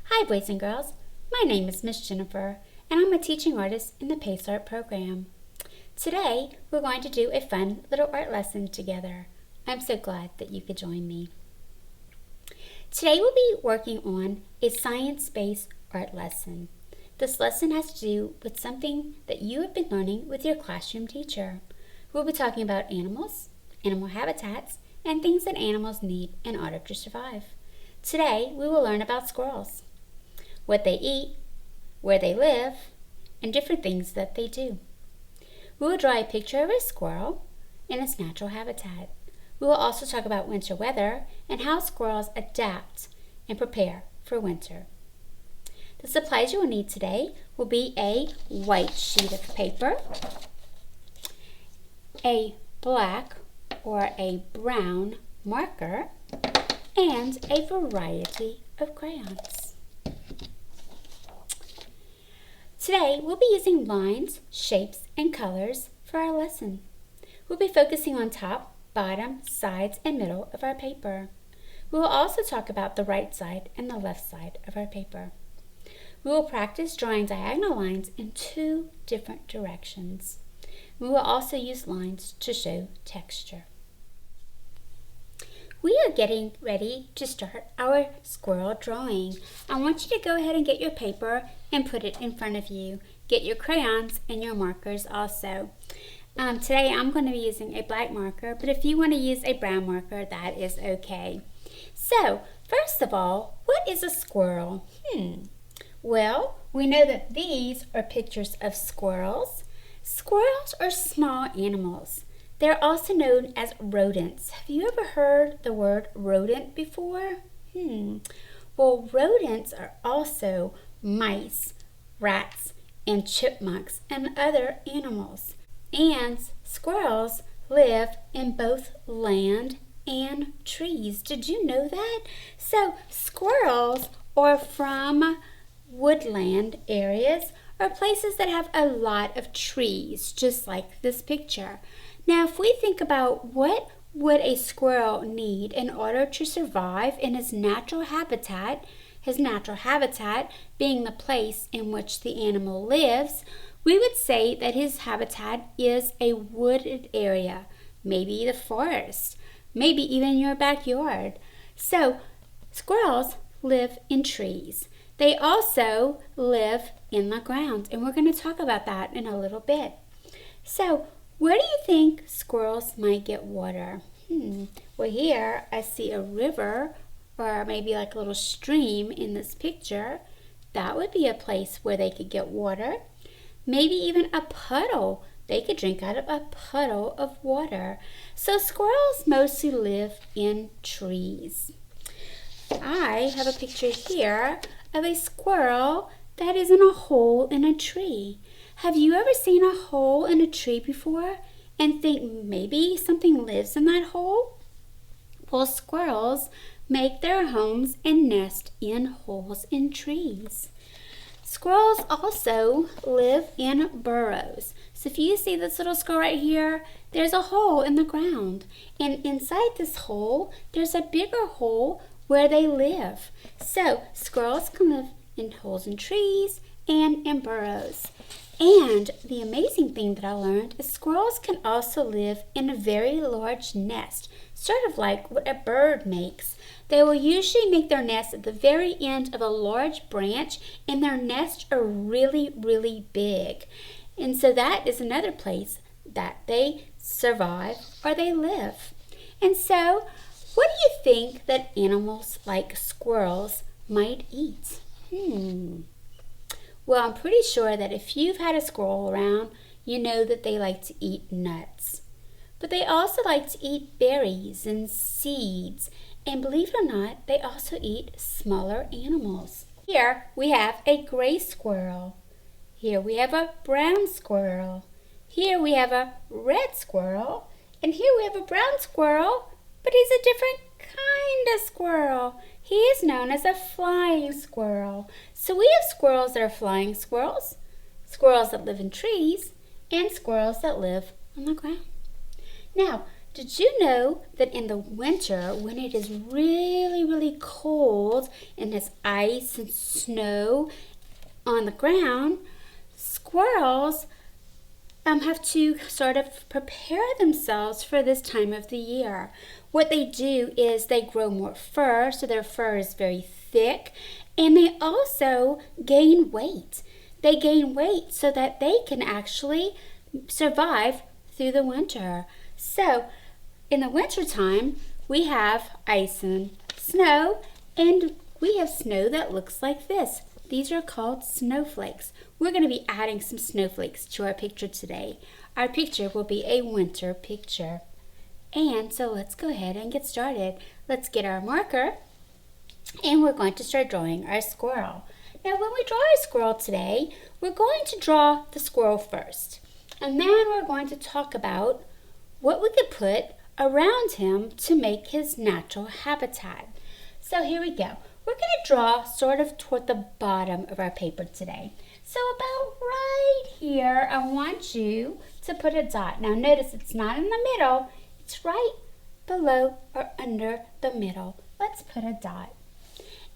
Hi boys and girls, my name is Miss Jennifer and I'm a teaching artist in the PACE Art program. Today we're going to do a fun little art lesson together. I'm so glad that you could join me. Today we'll be working on a science-based art lesson. This lesson has to do with something that you have been learning with your classroom teacher. We'll be talking about animals, animal habitats, and things that animals need in order to survive. Today we will learn about squirrels, what they eat, where they live, and different things that they do. We will draw a picture of a squirrel in its natural habitat. We will also talk about winter weather and how squirrels adapt and prepare for winter. The supplies you will need today will be a white sheet of paper, a black or a brown marker, and a variety of crayons. Today, we'll be using lines, shapes, and colors for our lesson. We'll be focusing on top, bottom, sides, and middle of our paper. We will also talk about the right side and the left side of our paper. We will practice drawing diagonal lines in 2 different directions. We will also use lines to show texture. We are getting ready to start our squirrel drawing. I want you to go ahead and get your paper and put it in front of you. Get your crayons and your markers also. Today I'm going to be using a black marker, but if you want to use a brown marker, that is okay. So, first of all, what is a squirrel? Well, we know that these are pictures of squirrels. Squirrels are small animals. They're also known as rodents. Have you ever heard the word rodent before? Well, rodents are also mice, rats, and chipmunks, and other animals. And squirrels live in both land and trees. Did you know that? So, squirrels are from woodland areas or places that have a lot of trees, just like this picture. Now, if we think about what would a squirrel need in order to survive in his natural habitat being the place in which the animal lives, we would say that his habitat is a wooded area, maybe the forest, maybe even your backyard. So, squirrels live in trees. They also live in the ground, and we're going to talk about that in a little bit. So, where do you think squirrels might get water? Well, here I see a river or maybe like a little stream in this picture. That would be a place where they could get water. Maybe even a puddle. They could drink out of a puddle of water. So squirrels mostly live in trees. I have a picture here of a squirrel that is in a hole in a tree. Have you ever seen a hole in a tree before and think maybe something lives in that hole? Well, squirrels make their homes and nest in holes in trees. Squirrels also live in burrows. So if you see this little squirrel right here, there's a hole in the ground. And inside this hole, there's a bigger hole where they live. So squirrels can live in holes in trees and in burrows. And the amazing thing that I learned is squirrels can also live in a very large nest, sort of like what a bird makes. They will usually make their nest at the very end of a large branch, and their nests are really, really big. And so that is another place that they survive or they live. And so, what do you think that animals like squirrels might eat? Well, I'm pretty sure that if you've had a squirrel around, you know that they like to eat nuts. But they also like to eat berries and seeds. And believe it or not, they also eat smaller animals. Here we have a gray squirrel. Here we have a brown squirrel. Here we have a red squirrel. And here we have a brown squirrel, but he's a different kind of squirrel. He is known as a flying squirrel. So we have squirrels that are flying squirrels, squirrels that live in trees, and squirrels that live on the ground. Now, Did you know that in the winter, when it is really, really cold and there's ice and snow on the ground, squirrels have to sort of prepare themselves for this time of the year. What they do is they grow more fur, so their fur is very thick, and they also gain weight. They gain weight so that they can actually survive through the winter. So in the wintertime, we have ice and snow, and we have snow that looks like this. These are called snowflakes. We're going to be adding some snowflakes to our picture today. Our picture will be a winter picture. And so let's go ahead and get started. Let's get our marker, and we're going to start drawing our squirrel. Now when we draw our squirrel today, we're going to draw the squirrel first. And then we're going to talk about what we could put around him to make his natural habitat. So here we go. We're going to draw sort of toward the bottom of our paper today. So about right here, I want you to put a dot. Now notice it's not in the middle. It's right below or under the middle. Let's put a dot.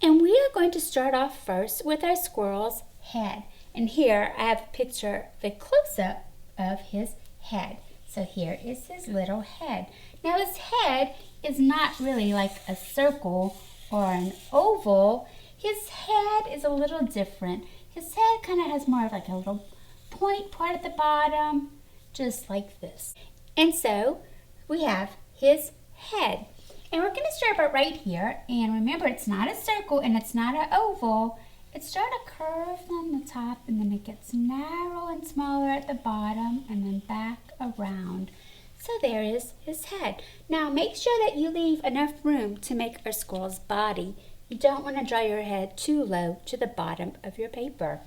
And we are going to start off first with our squirrel's head. And here I have a picture, the close-up of his head. So here is his little head. Now his head is not really like a circle or an oval. His head is a little different. His head kind of has more of like a little point part at the bottom, just like this. And so we have his head. And we're going to start about right here. And remember, it's not a circle and it's not an oval. It starts a curve on the top, and then it gets narrow and smaller at the bottom, and then back around. So there is his head. Now make sure that you leave enough room to make our squirrel's body. You don't want to draw your head too low to the bottom of your paper.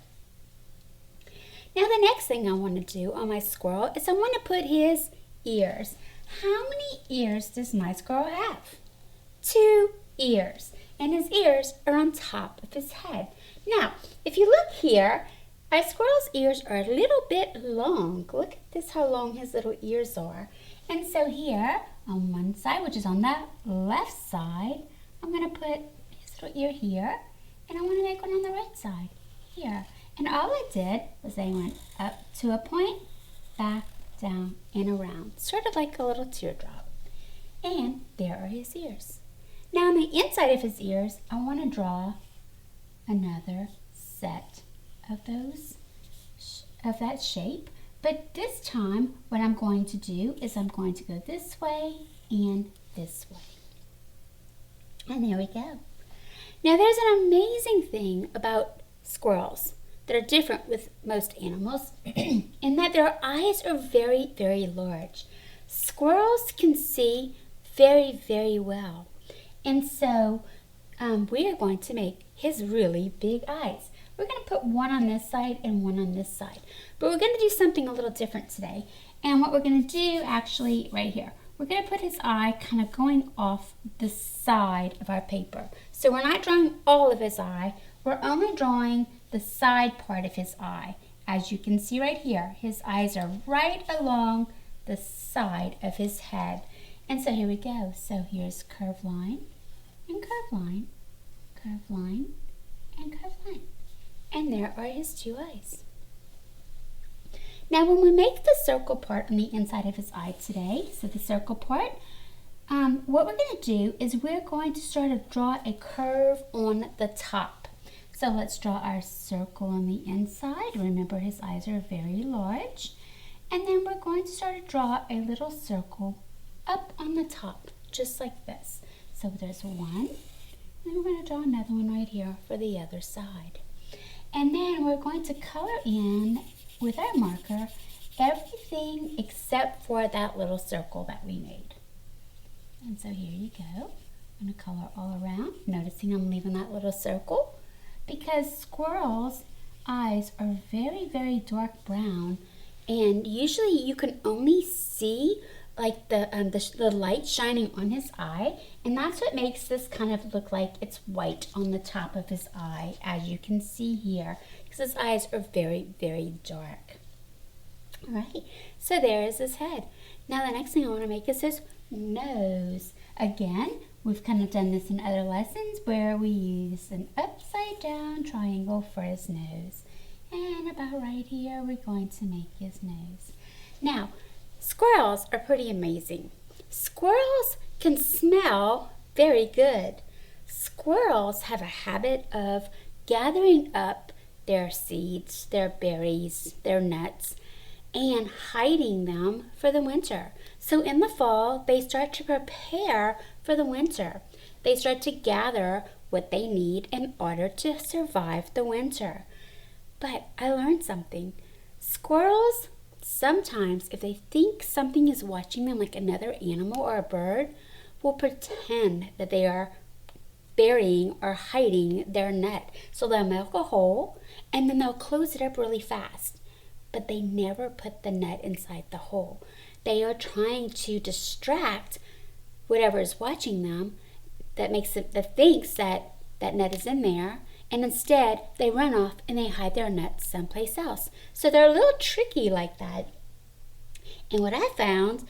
Now the next thing I want to do on my squirrel is I want to put his ears. How many ears does my squirrel have? 2 ears. And his ears are on top of his head. Now, if you look here, our squirrel's ears are a little bit long. Look at this, how long his little ears are. And so here, on one side, which is on the left side, I'm going to put his little ear here, and I want to make one on the right side, here. And all I did was I went up to a point, back, down, and around, sort of like a little teardrop. And there are his ears. Now on the inside of his ears, I want to draw another set of that shape, but this time what I'm going to do is I'm going to go this way and this way. And there we go. Now there's an amazing thing about squirrels that are different with most animals in that their eyes are very, very large. Squirrels can see very, very well. And so we are going to make his really big eyes. We're going to put one on this side and one on this side. But we're going to do something a little different today. And what we're going to do actually right here, we're going to put his eye kind of going off the side of our paper. So we're not drawing all of his eye. We're only drawing the side part of his eye. As you can see right here, his eyes are right along the side of his head. And so here we go. So here's curved line and curved line, curved line, and curved line. And there are his 2 eyes. Now when we make the circle part on the inside of his eye today, so the circle part, what we're going to do is we're going to sort of draw a curve on the top. So let's draw our circle on the inside. Remember, his eyes are very large. And then we're going to sort of draw a little circle up on the top, just like this. So there's one, and then we're going to draw another one right here for the other side. And then we're going to color in with our marker everything except for that little circle that we made. And so here you go. I'm going to color all around, noticing I'm leaving that little circle because squirrels' eyes are very, very dark brown, and usually you can only see like the light shining on his eye, and that's what makes this kind of look like it's white on the top of his eye, as you can see here, because his eyes are very, very dark. All right, so there is his head. Now the next thing I want to make is his nose. Again, we've kind of done this in other lessons where we use an upside down triangle for his nose. And about right here, we're going to make his nose. Now, squirrels are pretty amazing. Squirrels can smell very good. Squirrels have a habit of gathering up their seeds, their berries, their nuts, and hiding them for the winter. So in the fall, they start to prepare for the winter. They start to gather what they need in order to survive the winter. But I learned something. Squirrels, sometimes if they think something is watching them, like another animal or a bird, will pretend that they are burying or hiding their nut. So they'll make a hole and then they'll close it up really fast. But they never put the nut inside the hole. They are trying to distract whatever is watching them that thinks that nut is in there. And instead, they run off and they hide their nuts someplace else. So they're a little tricky like that. And what I found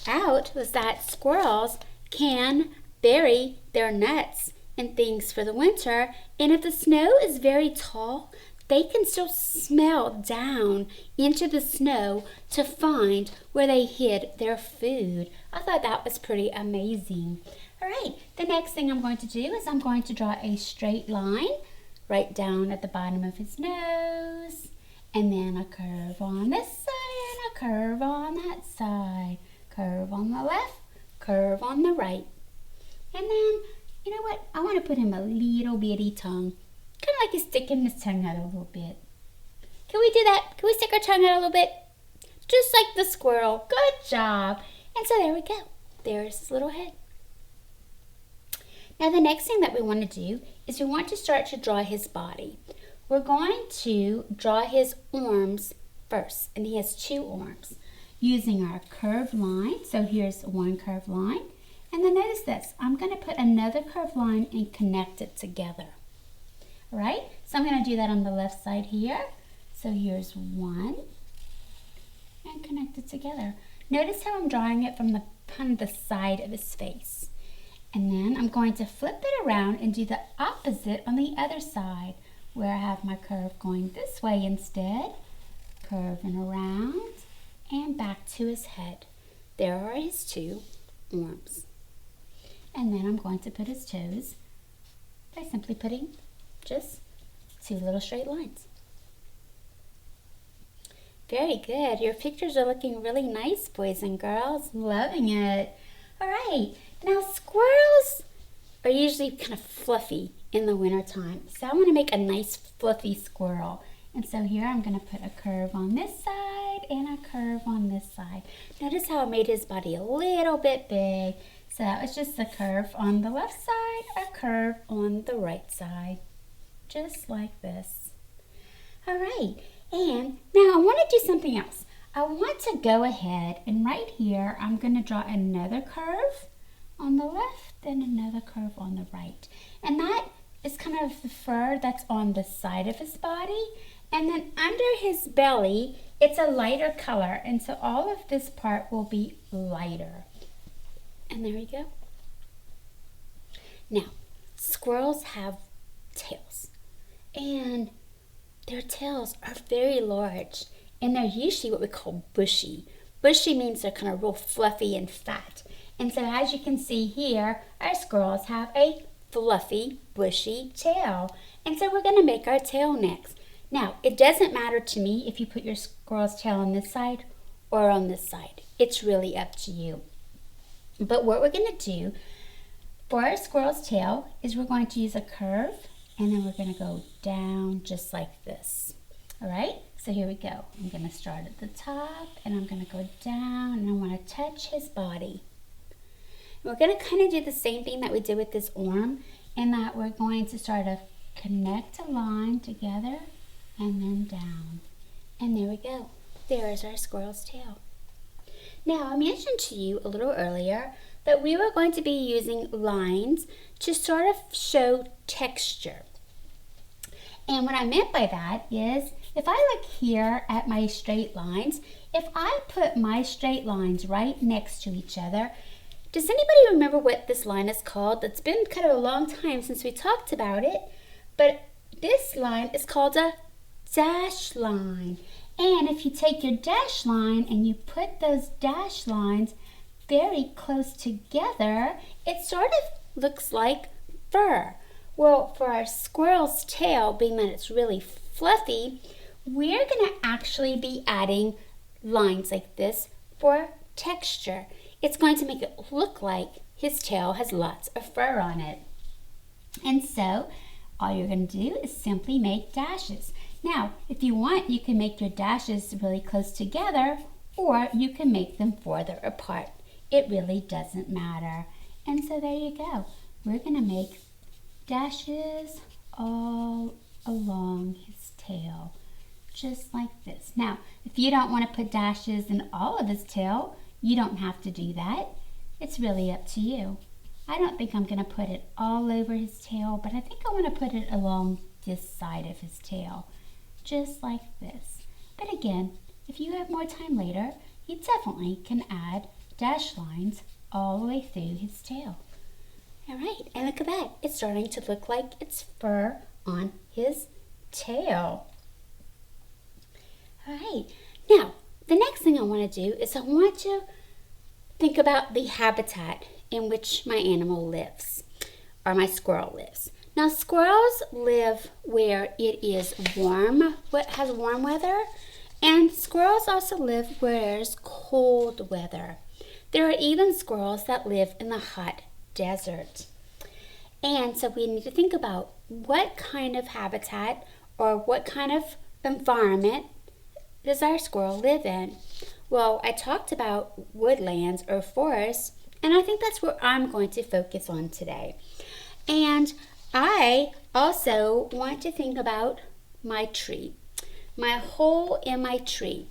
out was that squirrels can bury their nuts and things for the winter. And if the snow is very tall, they can still smell down into the snow to find where they hid their food. I thought that was pretty amazing. All right, the next thing I'm going to do is I'm going to draw a straight line right down at the bottom of his nose, and then a curve on this side and a curve on that side, curve on the left, curve on the right. And then, you know what, I want to put him a little bitty tongue, kind of like he's sticking his tongue out a little bit. Can we do that? Can we stick our tongue out a little bit? Just like the squirrel. Good job. And so there we go. There's his little head. Now the next thing that we want to do is we want to start to draw his body. We're going to draw his arms first, and he has 2 arms, using our curved line. So here's one curved line, and then notice this. I'm going to put another curved line and connect it together. All right, so I'm going to do that on the left side here. So here's one, and connect it together. Notice how I'm drawing it from the side of his face. And then I'm going to flip it around and do the opposite on the other side, where I have my curve going this way instead. Curving around and back to his head. There are his 2 arms. And then I'm going to put his toes by simply putting just 2 little straight lines. Very good. Your pictures are looking really nice, boys and girls. I'm loving it. All right. Now, squirrels are usually kind of fluffy in the wintertime. So I want to make a nice fluffy squirrel. And so here I'm going to put a curve on this side and a curve on this side. Notice how I made his body a little bit big. So that was just a curve on the left side, a curve on the right side. Just like this. All right. And now I want to do something else. I want to go ahead and right here I'm going to draw another curve on the left and another curve on the right. And that is kind of the fur that's on the side of his body. And then under his belly, it's a lighter color. And so all of this part will be lighter. And there we go. Now, squirrels have tails. And their tails are very large. And they're usually what we call bushy. Bushy means they're kind of real fluffy and fat. And so as you can see here, our squirrels have a fluffy, bushy tail. And so we're going to make our tail next. Now, it doesn't matter to me if you put your squirrel's tail on this side or on this side. It's really up to you. But what we're going to do for our squirrel's tail is we're going to use a curve, and then we're going to go down just like this. All right? So here we go. I'm going to start at the top, and I'm going to go down, and I want to touch his body. We're going to kind of do the same thing that we did with this arm, in that we're going to start to connect a line together and then down. And there we go. There is our squirrel's tail. Now, I mentioned to you a little earlier that we were going to be using lines to sort of show texture. And what I meant by that is, if I look here at my straight lines, if I put my straight lines right next to each other, Does anybody remember what this line is called? It's been kind of a long time since we talked about it, but this line is called a dash line. And if you take your dash line and you put those dash lines very close together, it sort of looks like fur. Well, for our squirrel's tail, being that it's really fluffy, we're going to actually be adding lines like this for texture. It's going to make it look like his tail has lots of fur on it. And so, all you're going to do is simply make dashes. Now, if you want, you can make your dashes really close together, or you can make them farther apart. It really doesn't matter. And so there you go. We're going to make dashes all along his tail, just like this. Now, if you don't want to put dashes in all of his tail, you don't have to do that. It's really up to you. I don't think I'm going to put it all over his tail, but I think I want to put it along this side of his tail, just like this. But again, if you have more time later, you definitely can add dash lines all the way through his tail. All right, and look at that. It's starting to look like it's fur on his tail. All right, now the next thing I want to do is I want to think about the habitat in which my animal lives, or my squirrel lives. Now, squirrels live where it is warm, has warm weather, and squirrels also live where there's cold weather. There are even squirrels that live in the hot desert. And so we need to think about what kind of habitat or what kind of environment does our squirrel live in? Well, I talked about woodlands or forests, and I think that's what I'm going to focus on today. And I also want to think about my tree, my hole in my tree.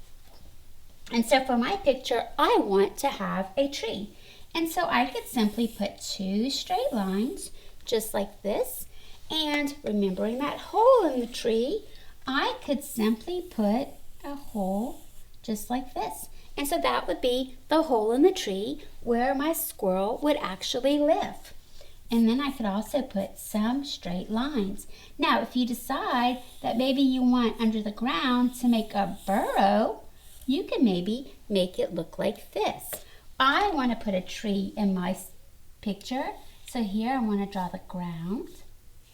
And so for my picture, I want to have a tree. And so I could simply put two straight lines, just like this. And remembering that hole in the tree, I could simply put a hole just like this. And so that would be the hole in the tree where my squirrel would actually live. And then I could also put some straight lines. Now, if you decide that maybe you want under the ground to make a burrow, you can maybe make it look like this. I want to put a tree in my picture. So here I want to draw the ground.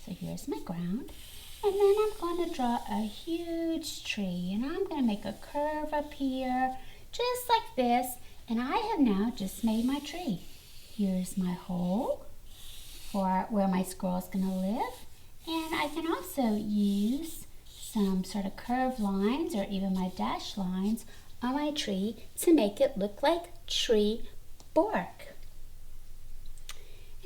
So here's my ground. And then I'm going to draw a huge tree. And I'm going to make a curve up here, just like this. And I have now just made my tree. Here's my hole for where my squirrel is going to live. And I can also use some sort of curved lines or even my dash lines on my tree to make it look like tree bark.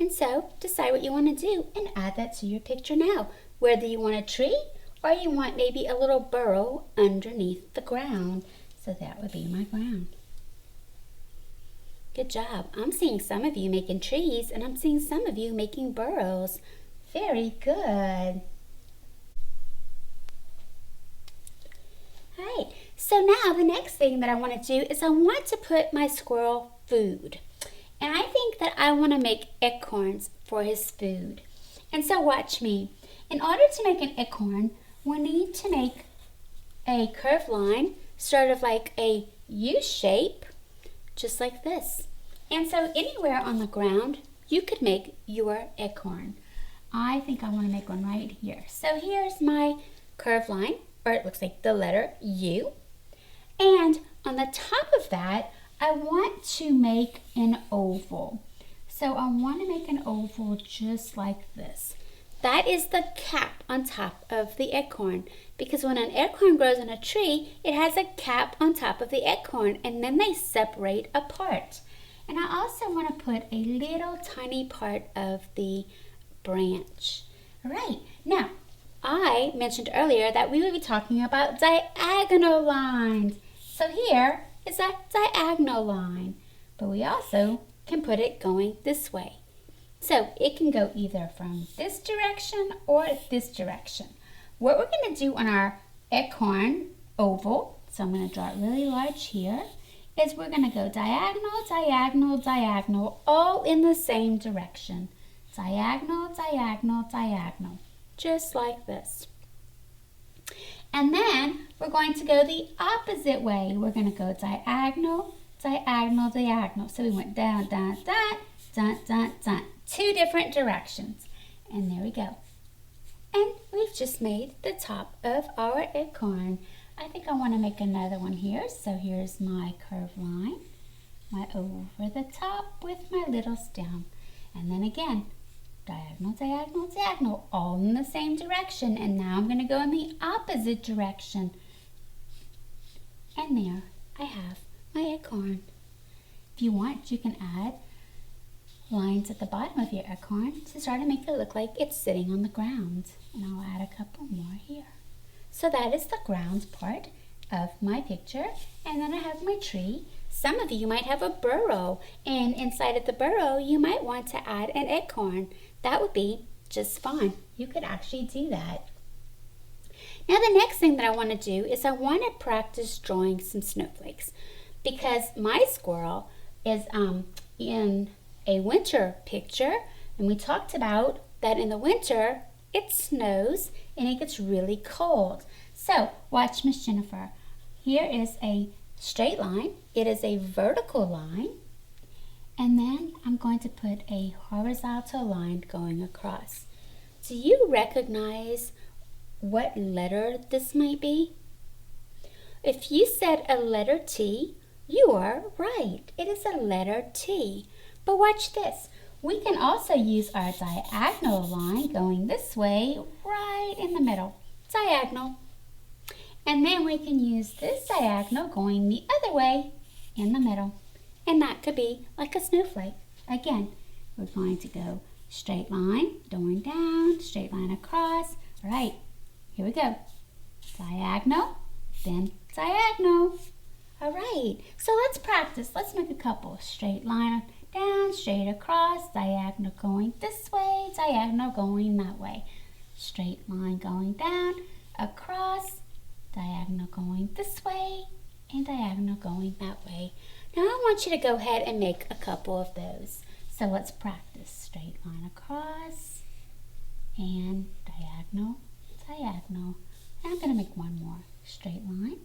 And so decide what you want to do and add that to your picture now. Whether you want a tree or you want maybe a little burrow underneath the ground. So that would be my ground. Good job. I'm seeing some of you making trees and I'm seeing some of you making burrows. Very good. All right, so now the next thing that I want to do is I want to put my squirrel food. And I think that I want to make acorns for his food. And so watch me. In order to make an acorn, we need to make a curved line, sort of like a U shape, just like this. And so anywhere on the ground, you could make your acorn. I think I want to make one right here. So here's my curved line, or it looks like the letter U. And on the top of that, I want to make an oval. So I want to make an oval just like this. That is the cap on top of the acorn, because when an acorn grows on a tree, it has a cap on top of the acorn, and then they separate apart. And I also want to put a little tiny part of the branch. All right, now I mentioned earlier that we would be talking about diagonal lines. So here is a diagonal line, but we also can put it going this way. So it can go either from this direction or this direction. What we're going to do on our acorn oval, so I'm going to draw it really large here, is we're going to go diagonal, diagonal, diagonal, all in the same direction. Diagonal, diagonal, diagonal, just like this. And then we're going to go the opposite way. We're going to go diagonal, diagonal, diagonal. So we went down, down, down, down, down, down. 2 different directions. And there we go. And we've just made the top of our acorn. I think I want to make another one here. So here's my curved line, my over the top with my little stem. And then again, diagonal, diagonal, diagonal, all in the same direction. And now I'm going to go in the opposite direction. And there I have my acorn. If you want, you can add lines at the bottom of your acorn to start to make it look like it's sitting on the ground. And I'll add a couple more here. So that is the ground part of my picture. And then I have my tree. Some of you might have a burrow, and inside of the burrow you might want to add an acorn. That would be just fine. You could actually do that. Now the next thing that I want to do is I want to practice drawing some snowflakes, because my squirrel is in a winter picture, and we talked about that in the winter it snows and it gets really cold. So watch Miss Jennifer. Here is a straight line. It is a vertical line, and then I'm going to put a horizontal line going across. Do you recognize what letter this might be? If you said a letter T, you are right. It is a letter T. But watch this. We can also use our diagonal line going this way, right in the middle. Diagonal. And then we can use this diagonal going the other way in the middle. And that could be like a snowflake. Again, we're going to go straight line, going down, straight line across. All right, here we go. Diagonal, then diagonal. All right, so let's practice. Let's make a couple. Straight line down, straight across, diagonal going this way, diagonal going that way. Straight line going down, across, diagonal going this way, and diagonal going that way. Now I want you to go ahead and make a couple of those. So let's practice. Straight line across, and diagonal, diagonal. And I'm going to make one more. Straight line,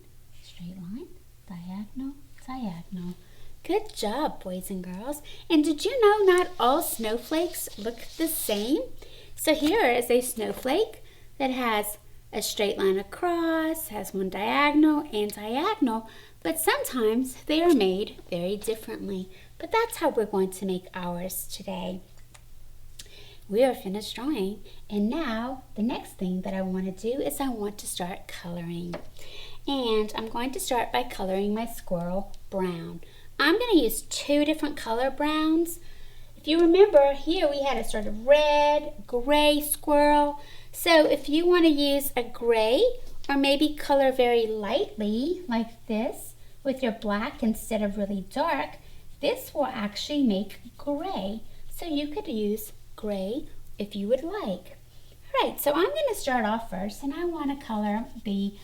diagonal, diagonal. Good job, boys and girls. And did you know not all snowflakes look the same? So here is a snowflake that has a straight line across, has one diagonal and diagonal, but sometimes they are made very differently. But that's how we're going to make ours today. We are finished drawing, and now the next thing that I want to do is I want to start coloring. And I'm going to start by coloring my squirrel brown. I'm going to use 2 different color browns. If you remember, here we had a sort of red, gray squirrel. So if you want to use a gray, or maybe color very lightly like this with your black instead of really dark, this will actually make gray. So you could use gray if you would like. All right, so I'm going to start off first, and I want to color the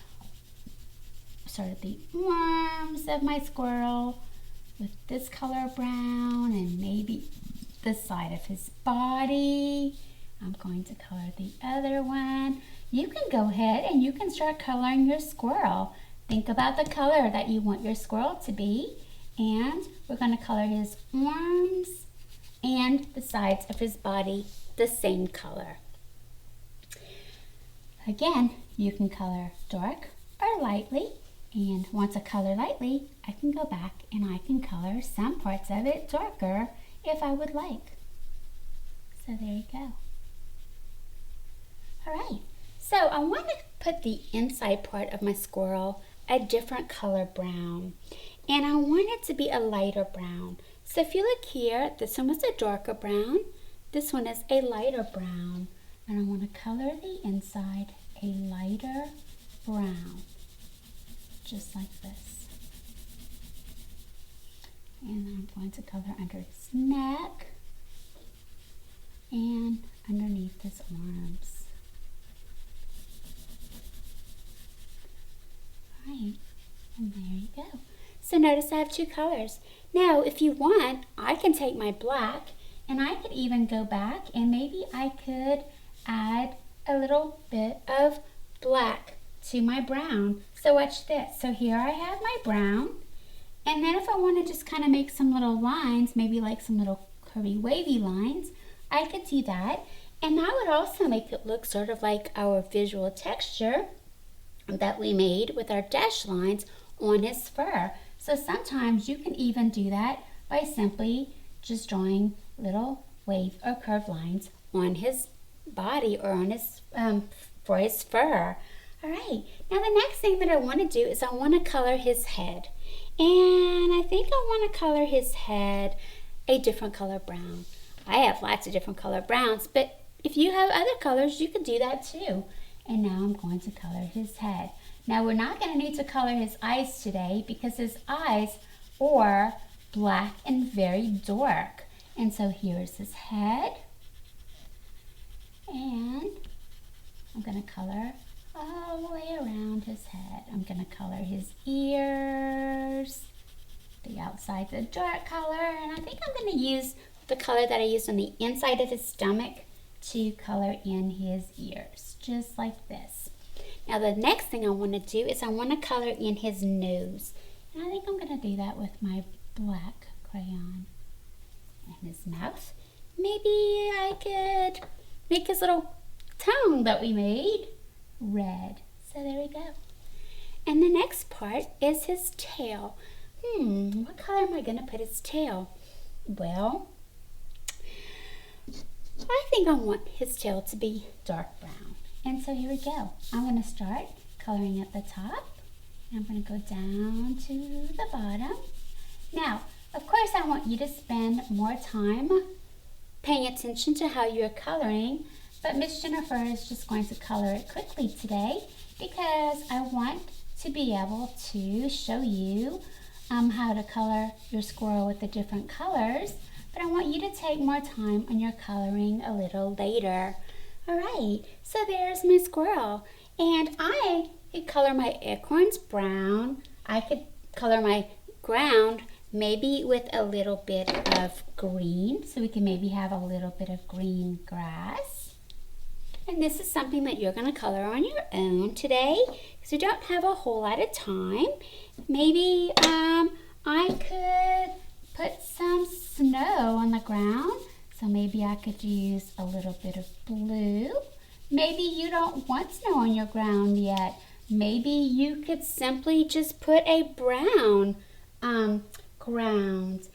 arms of my squirrel with this color brown, and maybe the side of his body. I'm going to color the other one. You can go ahead and you can start coloring your squirrel. Think about the color that you want your squirrel to be, and we're going to color his arms and the sides of his body the same color. Again, you can color dark or lightly, and once I color lightly, I can go back and I can color some parts of it darker if I would like. So there you go. All right, so I want to put the inside part of my squirrel a different color brown, and I want it to be a lighter brown. So if you look here, this one was a darker brown, this one is a lighter brown, and I want to color the inside a lighter brown, just like this. And then I'm going to color under his neck and underneath his arms. Right, and there you go. So notice I have two colors. Now, if you want, I can take my black and I could even go back and maybe I could add a little bit of black to my brown. So watch this. So here I have my brown. And then if I want to just kind of make some little lines, maybe like some little curvy wavy lines, I could do that. And that would also make it look sort of like our visual texture that we made with our dash lines on his fur. So sometimes you can even do that by simply just drawing little wave or curved lines on his body or on his for his fur. All right, now the next thing that I want to do is I want to color his head. And I think I want to color his head a different color brown. I have lots of different color browns, but if you have other colors, you could do that too. And now I'm going to color his head. Now we're not going to need to color his eyes today because his eyes are black and very dark. And so here's his head. And I'm going to color all the way around his head. I'm going to color his ears. The outside's a dark color. And I think I'm going to use the color that I used on the inside of his stomach to color in his ears, just like this. Now the next thing I want to do is I want to color in his nose. And I think I'm going to do that with my black crayon. And his mouth, maybe I could make his little tongue that we made red. So there we go. And the next part is his tail. What color am I going to put his tail? Well, I think I want his tail to be dark brown. And so here we go. I'm going to start coloring at the top. And I'm going to go down to the bottom. Now, of course, I want you to spend more time paying attention to how you're coloring. But Miss Jennifer is just going to color it quickly today because I want to be able to show you how to color your squirrel with the different colors. But I want you to take more time on your coloring a little later. All right, so there's my squirrel. And I could color my acorns brown. I could color my ground maybe with a little bit of green. So we can maybe have a little bit of green grass. And this is something that you're going to color on your own today because we don't have a whole lot of time. Maybe I could put some snow on the ground. So maybe I could use a little bit of blue. Maybe you don't want snow on your ground yet. Maybe you could simply just put a brown ground.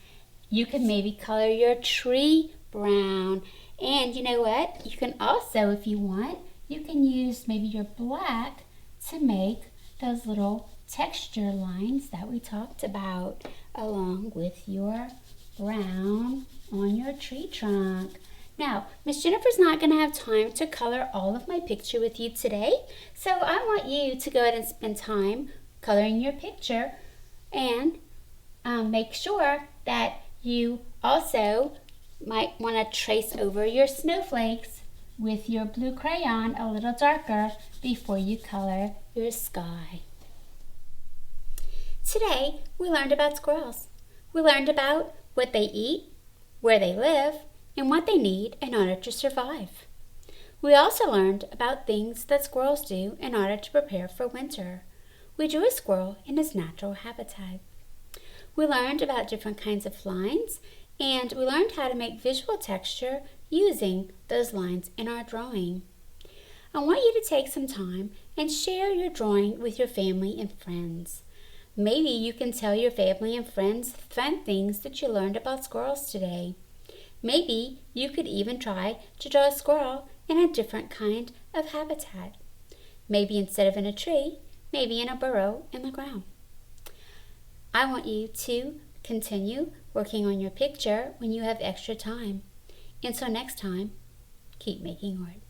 You could maybe color your tree brown. And you know what? You can also, if you want, you can use maybe your black to make those little texture lines that we talked about along with your brown on your tree trunk. Now, Miss Jennifer's not going to have time to color all of my picture with you today, so I want you to go ahead and spend time coloring your picture and make sure that you also might want to trace over your snowflakes with your blue crayon a little darker before you color your sky. Today, we learned about squirrels. We learned about what they eat, where they live, and what they need in order to survive. We also learned about things that squirrels do in order to prepare for winter. We drew a squirrel in his natural habitat. We learned about different kinds of lines, and we learned how to make visual texture using those lines in our drawing. I want you to take some time and share your drawing with your family and friends. Maybe you can tell your family and friends fun things that you learned about squirrels today. Maybe you could even try to draw a squirrel in a different kind of habitat. Maybe instead of in a tree, maybe in a burrow in the ground. I want you to continue working on your picture when you have extra time. Until next time, keep making art.